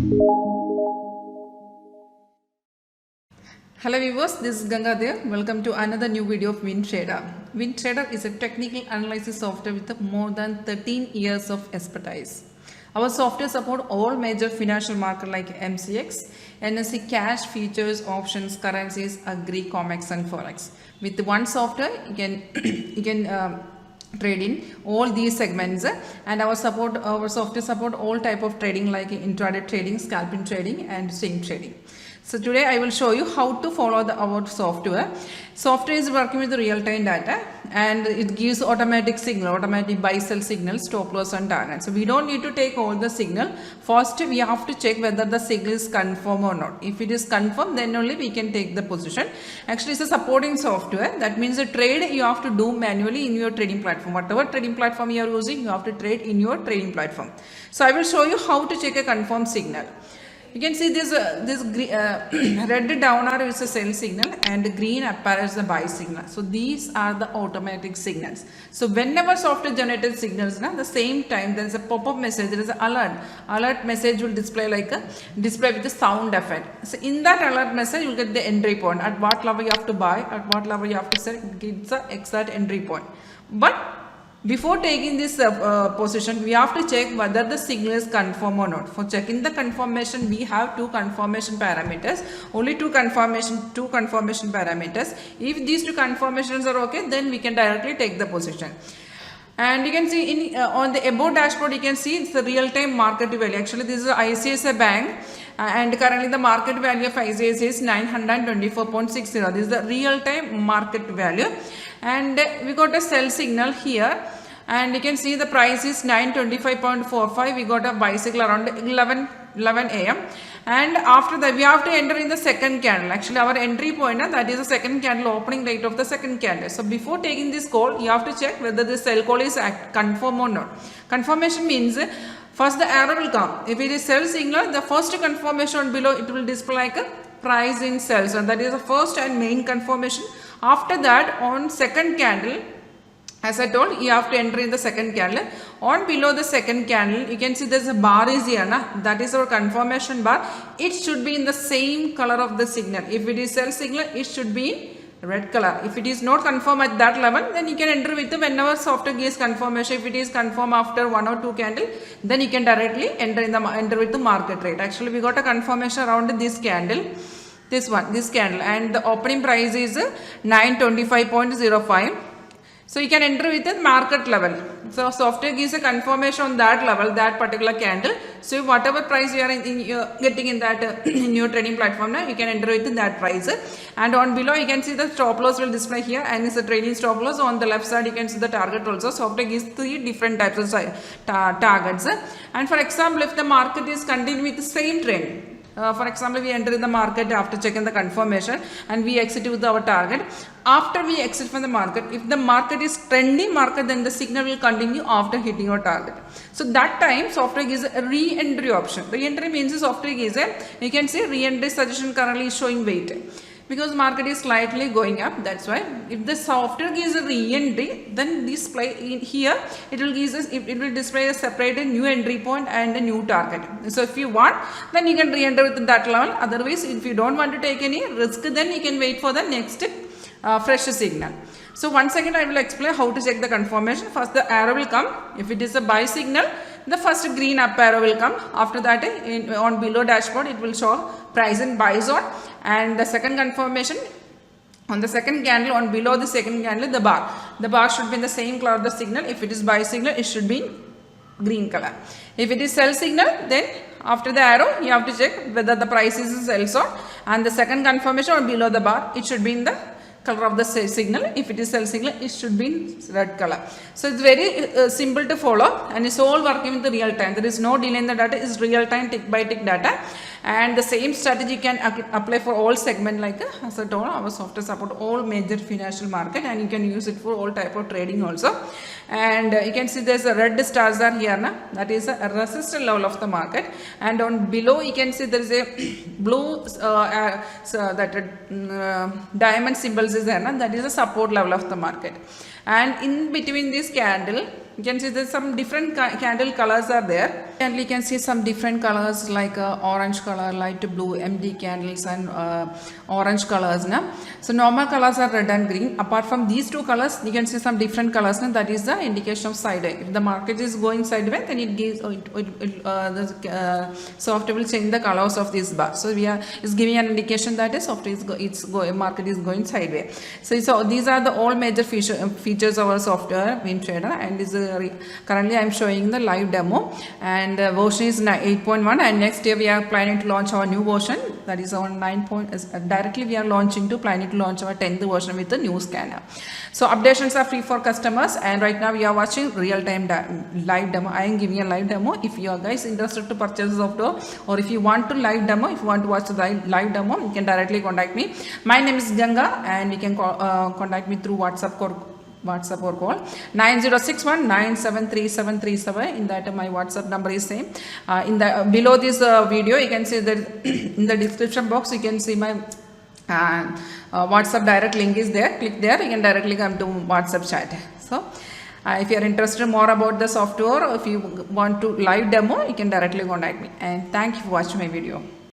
Hello viewers, this is Ganga Dev. Welcome to another new video of WinTrader. WinTrader is a technical analysis software with more than 13 years of expertise. Our software supports all major financial markets like MCX, NSE cash, futures, options, currencies, agri, COMEX and FOREX. With one software, you can trade in all these segments, and our software support all type of trading like intraday trading, scalping trading and swing trading. So today I will show you how to follow our software. Software is working with real-time data and it gives automatic signal, automatic buy-sell signals, stop loss and target. So we don't need to take all the signal. First we have to check whether the signal is confirmed or not. If it is confirmed, then only we can take the position. Actually it's a supporting software. That means the trade you have to do manually in your trading platform. Whatever trading platform you are using, you have to trade in your trading platform. So I will show you how to check a confirmed signal. You can see this red down arrow is a sell signal and green up arrow is the buy signal. So these are the automatic signals. So whenever software generated signals, the same time there is a pop-up message, there is an alert. Alert message will display like a display with a sound effect. So in that alert message you will get the entry point. At what level you have to buy, at what level you have to sell, it gives the exact entry point. But before taking this position, we have to check whether the signal is confirmed or not. For checking the confirmation, we have two confirmation parameters. Only two confirmation parameters. If these two confirmations are okay, then we can directly take the position. And you can see on the above dashboard, you can see it's the real-time market value. Actually, this is ICICI Bank, and currently the market value of ICICI is 924.60. This is the real-time market value. And we got a sell signal here, and you can see the price is 925.45. we got a buy signal around 11 a.m. and after that we have to enter in the second candle. Actually our entry point, that is the second candle, opening rate of the second candle. So before taking this call, you have to check whether the sell call is confirmed or not. Confirmation means first the arrow will come. If it is sell signal, the first confirmation below it will display like a price in sell. So that is the first and main confirmation. After that, on second candle, as I told, you have to enter in the second candle. On below the second candle, you can see there is a bar is here. That is our confirmation bar. It should be in the same color of the signal. If it is sell signal, it should be in red color. If it is not confirmed at that level, then you can enter with whenever software gives confirmation. If it is confirmed after one or two candle, then you can directly enter with the market rate. Actually, we got a confirmation around this candle. This candle, and the opening price is 925.05. So you can enter with the market level. So software gives a confirmation on that level, that particular candle. So whatever price you are getting in that in your trading platform, now you can enter with that price. And on below you can see the stop loss will display here, and it's a trading stop loss. On the left side you can see the target also. Software gives three different types of targets. And for example, if the market is continuing with the same trend, for example, we enter in the market after checking the confirmation and we exit with our target. After we exit from the market, if the market is trending market, then the signal will continue after hitting your target. So that time software gives a re-entry option. Re-entry means the software gives you can see re-entry suggestion currently is showing weight. Because market is slightly going up, that's why if the software gives a re-entry, then display here it will display a separated new entry point and a new target. So if you want, then you can re-enter with that level. Otherwise, if you don't want to take any risk, then you can wait for the next fresh signal. So once again I will explain how to check the confirmation. First the arrow will come. If it is a buy signal, the first green up arrow will come. After that on below dashboard it will show price in buy zone, and the second confirmation on the second candle, on below the second candle, the bar should be in the same color of the signal. If it is buy signal, it should be in green color. If it is sell signal, then after the arrow you have to check whether the price is in sell zone, and the second confirmation on below the bar, it should be in the color of the signal. If it is sell signal, it should be in red color. So it's very simple to follow, and it's all working with the real time. There is no delay in the data. It's real time tick by tick data, and the same strategy can apply for all segment. Like as I told, our software support all major financial market, and you can use it for all type of trading also. And you can see there's a red stars are here now. That is a resistance level of the market, and on below you can see there is a blue diamond symbols is there now. That is a support level of the market, and in between this candle You can see there's some different candle colors are there. And you can see some different colors like orange color, light blue, empty candles and orange colors. So normal colors are red and green. Apart from these two colors, you can see some different colors. That is the indication of sideways. If the market is going sideways, then it gives the software will change the colors of this bar. So it's giving an indication that the software market is going sideways. So these are the all major features of our software WinTrader, and currently I am showing the live demo, and version is 8.1, and next year we are planning to launch our new version, that is on 9. Directly we are planning to launch our 10th version with the new scanner. So updations are free for customers, and right now we are watching real-time live demo. I am giving a live demo. If you are guys interested to purchase the software, or if you want to live demo, if you want to watch the live demo, you can directly contact me. My name is Ganga, and you can contact me through WhatsApp or call 9061973737. In that my WhatsApp number is same. Below this video, you can see that in the description box you can see my WhatsApp direct link is there. Click there, you can directly come to WhatsApp chat. So if you are interested more about the software, or if you want to live demo, you can directly contact me. And thank you for watching my video.